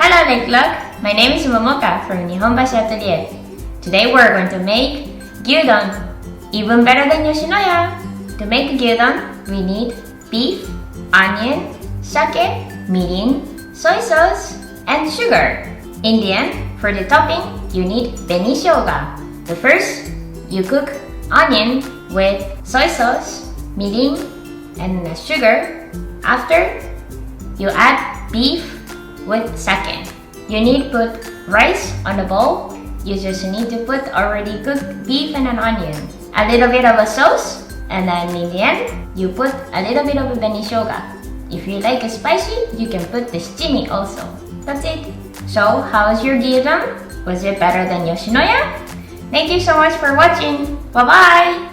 Hello Lickluck! My name is Momoka from Nihonbashi Atelier. Today we're going to make Gyudon, even better than Yoshinoya. To make Gyudon, we need beef, onion, sake, mirin, soy sauce, and sugar. In the end, for the topping, you need benishoga. But first, you cook onion with soy sauce, mirin, and sugar. After, you add beef with sake. You need to put rice on the bowl. You just need to put already cooked beef and an onion. A little bit of a sauce, and then in the end, you put a little bit of a benishoga. If you like it spicy, you can put the shichimi also. That's it. So, how's your gyudon? Was it better than Yoshinoya? Thank you so much for watching. Bye-bye!